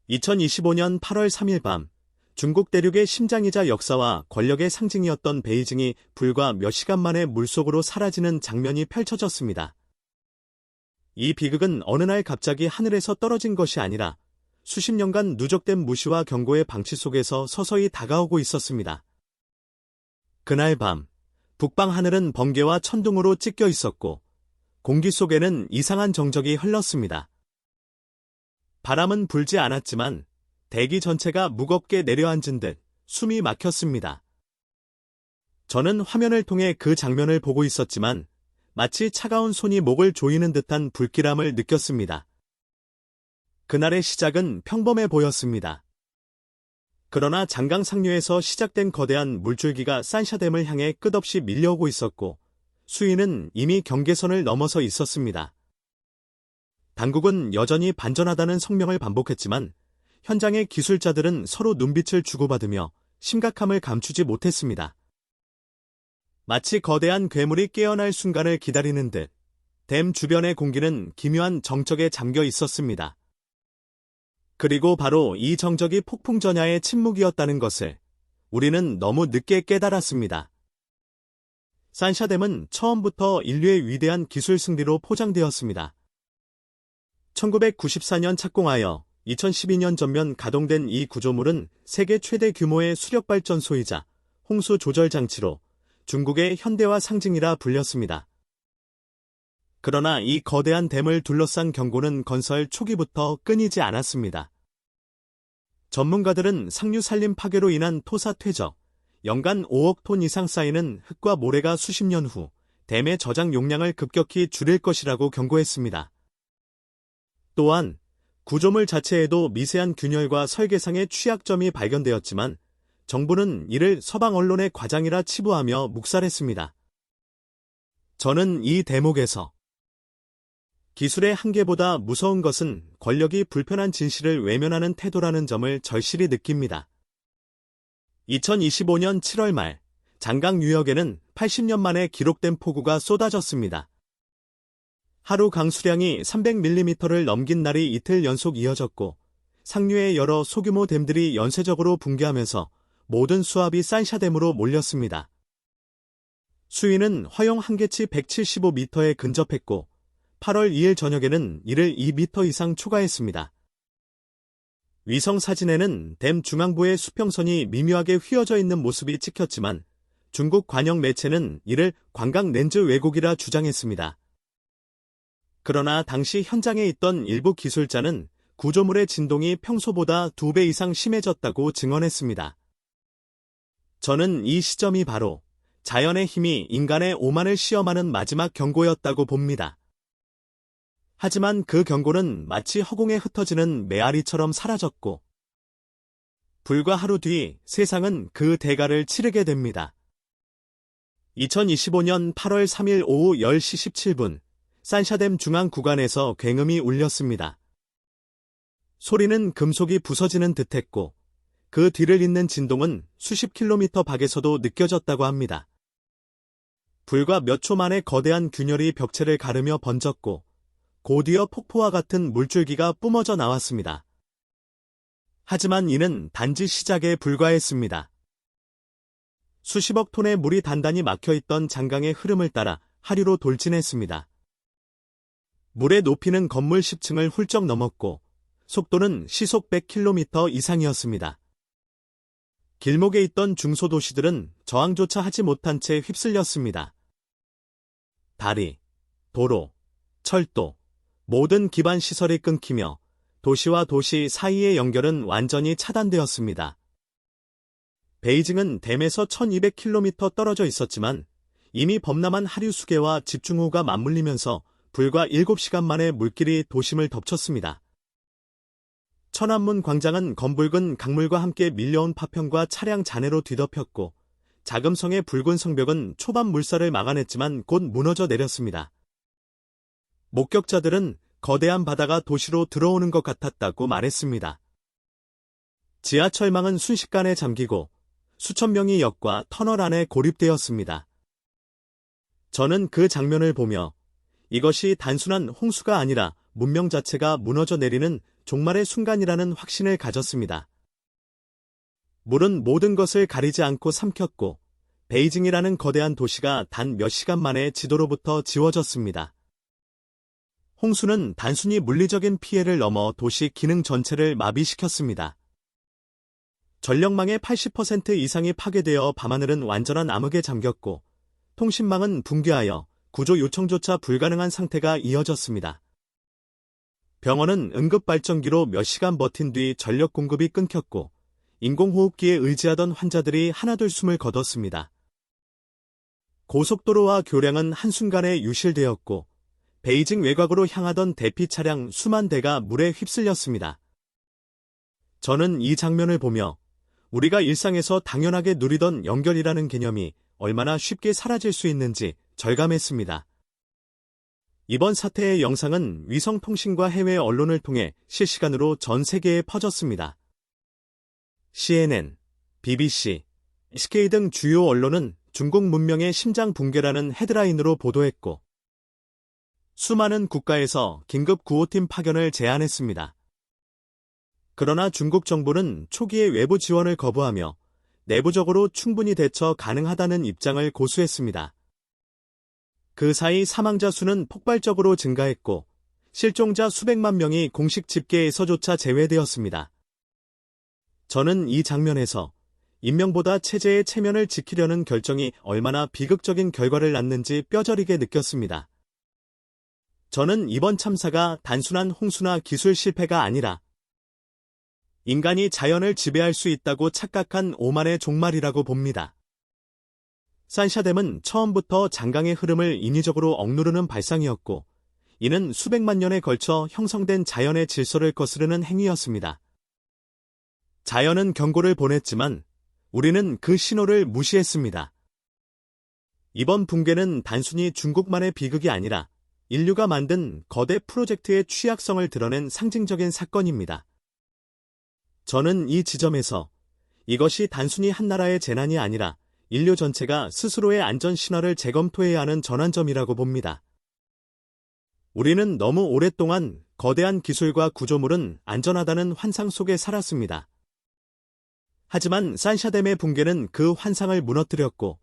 2025년 8월 3일 밤, 중국 대륙의 심장이자 역사와 권력의 상징이었던 베이징이 불과 몇 시간 만에 물속으로 사라지는 장면이 펼쳐졌습니다. 이 비극은 어느 날 갑자기 하늘에서 떨어진 것이 아니라 수십 년간 누적된 무시와 경고의 방치 속에서 서서히 다가오고 있었습니다. 그날 밤, 북방 하늘은 번개와 천둥으로 찢겨 있었고 공기 속에는 이상한 정적이 흘렀습니다. 바람은 불지 않았지만 대기 전체가 무겁게 내려앉은 듯 숨이 막혔습니다. 저는 화면을 통해 그 장면을 보고 있었지만 마치 차가운 손이 목을 조이는 듯한 불길함을 느꼈습니다. 그날의 시작은 평범해 보였습니다. 그러나 장강 상류에서 시작된 거대한 물줄기가 산샤댐을 향해 끝없이 밀려오고 있었고 수위는 이미 경계선을 넘어서 있었습니다. 당국은 여전히 반전하다는 성명을 반복했지만 현장의 기술자들은 서로 눈빛을 주고받으며 심각함을 감추지 못했습니다. 마치 거대한 괴물이 깨어날 순간을 기다리는 듯 댐 주변의 공기는 기묘한 정적에 잠겨 있었습니다. 그리고 바로 이 정적이 폭풍 전야의 침묵이었다는 것을 우리는 너무 늦게 깨달았습니다. 산샤댐은 처음부터 인류의 위대한 기술 승리로 포장되었습니다. 1994년 착공하여 2012년 전면 가동된 이 구조물은 세계 최대 규모의 수력발전소이자 홍수 조절 장치로 중국의 현대화 상징이라 불렸습니다. 그러나 이 거대한 댐을 둘러싼 경고는 건설 초기부터 끊이지 않았습니다. 전문가들은 상류 산림 파괴로 인한 토사 퇴적, 연간 5억 톤 이상 쌓이는 흙과 모래가 수십 년 후 댐의 저장 용량을 급격히 줄일 것이라고 경고했습니다. 또한 구조물 자체에도 미세한 균열과 설계상의 취약점이 발견되었지만 정부는 이를 서방 언론의 과장이라 치부하며 묵살했습니다. 저는 이 대목에서 기술의 한계보다 무서운 것은 권력이 불편한 진실을 외면하는 태도라는 점을 절실히 느낍니다. 2025년 7월 말, 장강 유역에는 80년 만에 기록된 폭우가 쏟아졌습니다. 하루 강수량이 300mm를 넘긴 날이 이틀 연속 이어졌고 상류의 여러 소규모 댐들이 연쇄적으로 붕괴하면서 모든 수압이 산샤댐으로 몰렸습니다. 수위는 허용 한계치 175m에 근접했고 8월 2일 저녁에는 이를 2m 이상 초과했습니다. 위성 사진에는 댐 중앙부의 수평선이 미묘하게 휘어져 있는 모습이 찍혔지만 중국 관영 매체는 이를 관광 렌즈 왜곡이라 주장했습니다. 그러나 당시 현장에 있던 일부 기술자는 구조물의 진동이 평소보다 2배 이상 심해졌다고 증언했습니다. 저는 이 시점이 바로 자연의 힘이 인간의 오만을 시험하는 마지막 경고였다고 봅니다. 하지만 그 경고는 마치 허공에 흩어지는 메아리처럼 사라졌고 불과 하루 뒤 세상은 그 대가를 치르게 됩니다. 2025년 8월 3일 오후 10시 17분 산샤댐 중앙 구간에서 굉음이 울렸습니다. 소리는 금속이 부서지는 듯했고 그 뒤를 잇는 진동은 수십 킬로미터 밖에서도 느껴졌다고 합니다. 불과 몇 초 만에 거대한 균열이 벽체를 가르며 번졌고 곧이어 폭포와 같은 물줄기가 뿜어져 나왔습니다. 하지만 이는 단지 시작에 불과했습니다. 수십억 톤의 물이 단단히 막혀있던 장강의 흐름을 따라 하류로 돌진했습니다. 물의 높이는 건물 10층을 훌쩍 넘었고 속도는 시속 100km 이상이었습니다. 길목에 있던 중소도시들은 저항조차 하지 못한 채 휩쓸렸습니다. 다리, 도로, 철도, 모든 기반 시설이 끊기며 도시와 도시 사이의 연결은 완전히 차단되었습니다. 베이징은 댐에서 1200km 떨어져 있었지만 이미 범람한 하류 수계와 집중호우가 맞물리면서 불과 7시간 만에 물길이 도심을 덮쳤습니다. 천안문 광장은 검붉은 강물과 함께 밀려온 파편과 차량 잔해로 뒤덮였고 자금성의 붉은 성벽은 초반 물살을 막아냈지만 곧 무너져 내렸습니다. 목격자들은 거대한 바다가 도시로 들어오는 것 같았다고 말했습니다. 지하철망은 순식간에 잠기고 수천 명이 역과 터널 안에 고립되었습니다. 저는 그 장면을 보며 이것이 단순한 홍수가 아니라 문명 자체가 무너져 내리는 종말의 순간이라는 확신을 가졌습니다. 물은 모든 것을 가리지 않고 삼켰고 베이징이라는 거대한 도시가 단 몇 시간 만에 지도로부터 지워졌습니다. 홍수는 단순히 물리적인 피해를 넘어 도시 기능 전체를 마비시켰습니다. 전력망의 80% 이상이 파괴되어 밤하늘은 완전한 암흑에 잠겼고 통신망은 붕괴하여 구조 요청조차 불가능한 상태가 이어졌습니다. 병원은 응급발전기로 몇 시간 버틴 뒤 전력 공급이 끊겼고 인공호흡기에 의지하던 환자들이 하나둘 숨을 거뒀습니다. 고속도로와 교량은 한순간에 유실되었고 베이징 외곽으로 향하던 대피 차량 수만 대가 물에 휩쓸렸습니다. 저는 이 장면을 보며 우리가 일상에서 당연하게 누리던 연결이라는 개념이 얼마나 쉽게 사라질 수 있는지 절감했습니다. 이번 사태의 영상은 위성통신과 해외 언론을 통해 실시간으로 전 세계에 퍼졌습니다. CNN, BBC, SK 등 주요 언론은 중국 문명의 심장 붕괴라는 헤드라인으로 보도했고 수많은 국가에서 긴급 구호팀 파견을 제안했습니다. 그러나 중국 정부는 초기에 외부 지원을 거부하며 내부적으로 충분히 대처 가능하다는 입장을 고수했습니다. 그 사이 사망자 수는 폭발적으로 증가했고 실종자 수백만 명이 공식 집계에서조차 제외되었습니다. 저는 이 장면에서 인명보다 체제의 체면을 지키려는 결정이 얼마나 비극적인 결과를 낳는지 뼈저리게 느꼈습니다. 저는 이번 참사가 단순한 홍수나 기술 실패가 아니라 인간이 자연을 지배할 수 있다고 착각한 오만의 종말이라고 봅니다. 산샤댐은 처음부터 장강의 흐름을 인위적으로 억누르는 발상이었고 이는 수백만 년에 걸쳐 형성된 자연의 질서를 거스르는 행위였습니다. 자연은 경고를 보냈지만 우리는 그 신호를 무시했습니다. 이번 붕괴는 단순히 중국만의 비극이 아니라 인류가 만든 거대 프로젝트의 취약성을 드러낸 상징적인 사건입니다. 저는 이 지점에서 이것이 단순히 한 나라의 재난이 아니라 인류 전체가 스스로의 안전 신화를 재검토해야 하는 전환점이라고 봅니다. 우리는 너무 오랫동안 거대한 기술과 구조물은 안전하다는 환상 속에 살았습니다. 하지만 산샤댐의 붕괴는 그 환상을 무너뜨렸고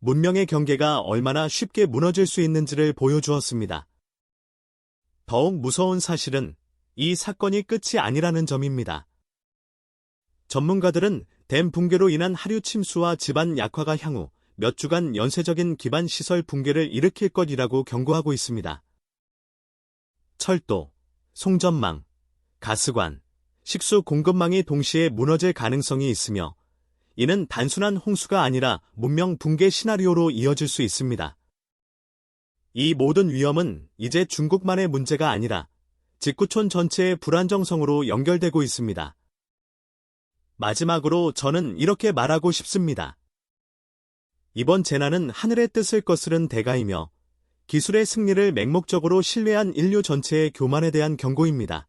문명의 경계가 얼마나 쉽게 무너질 수 있는지를 보여주었습니다. 더욱 무서운 사실은 이 사건이 끝이 아니라는 점입니다. 전문가들은 댐 붕괴로 인한 하류 침수와 지반 약화가 향후 몇 주간 연쇄적인 기반 시설 붕괴를 일으킬 것이라고 경고하고 있습니다. 철도, 송전망, 가스관, 식수 공급망이 동시에 무너질 가능성이 있으며 이는 단순한 홍수가 아니라 문명 붕괴 시나리오로 이어질 수 있습니다. 이 모든 위험은 이제 중국만의 문제가 아니라 직구촌 전체의 불안정성으로 연결되고 있습니다. 마지막으로 저는 이렇게 말하고 싶습니다. 이번 재난은 하늘의 뜻을 거스른 대가이며 기술의 승리를 맹목적으로 신뢰한 인류 전체의 교만에 대한 경고입니다.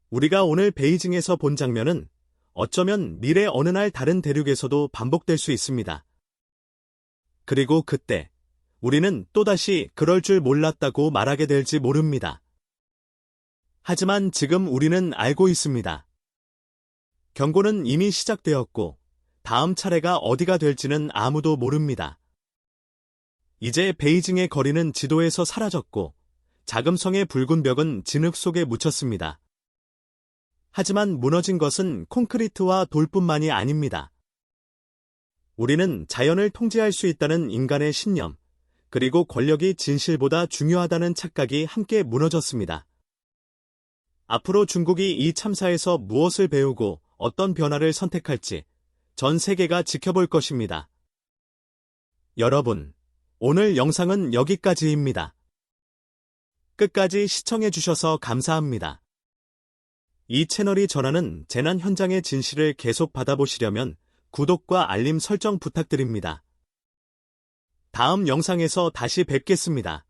우리가 오늘 베이징에서 본 장면은 어쩌면 미래 어느 날 다른 대륙에서도 반복될 수 있습니다. 그리고 그때 우리는 또다시 그럴 줄 몰랐다고 말하게 될지 모릅니다. 하지만 지금 우리는 알고 있습니다. 경고는 이미 시작되었고 다음 차례가 어디가 될지는 아무도 모릅니다. 이제 베이징의 거리는 지도에서 사라졌고 자금성의 붉은 벽은 진흙 속에 묻혔습니다. 하지만 무너진 것은 콘크리트와 돌뿐만이 아닙니다. 우리는 자연을 통제할 수 있다는 인간의 신념, 그리고 권력이 진실보다 중요하다는 착각이 함께 무너졌습니다. 앞으로 중국이 이 참사에서 무엇을 배우고 어떤 변화를 선택할지 전 세계가 지켜볼 것입니다. 여러분, 오늘 영상은 여기까지입니다. 끝까지 시청해주셔서 감사합니다. 이 채널이 전하는 재난 현장의 진실을 계속 받아보시려면 구독과 알림 설정 부탁드립니다. 다음 영상에서 다시 뵙겠습니다.